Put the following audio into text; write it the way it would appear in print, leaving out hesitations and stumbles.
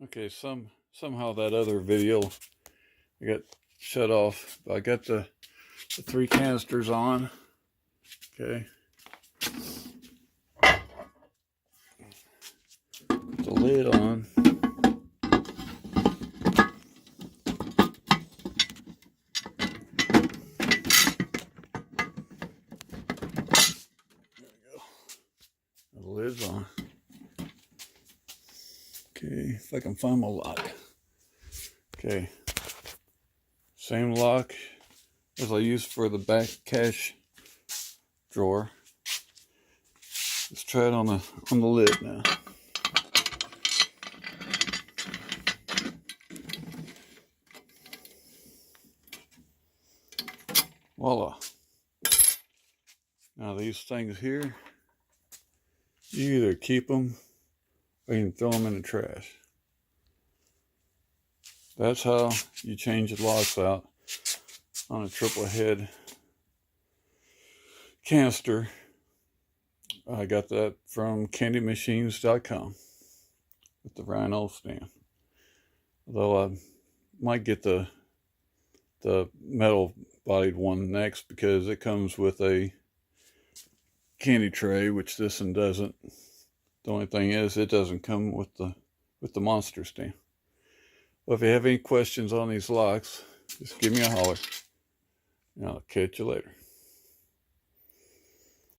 Okay, somehow that other video I got shut off. I got the 3 canisters on. Okay. Put the lid on. There we go. The lid's on. Okay, if I can find my lock. Okay. Same lock as I used for the back cash drawer. Let's try it on the lid now. Voila. Now these things here, you either keep them or you can throw them in the trash. That's how you change the locks out on a triple head canister. I got that from candymachines.com with the Rhino stand. Although I might get the metal bodied one next because it comes with a candy tray, which this one doesn't. The only thing is it doesn't come with the monster stand. Well, if you have any questions on these locks, just give me a holler and I'll catch you later.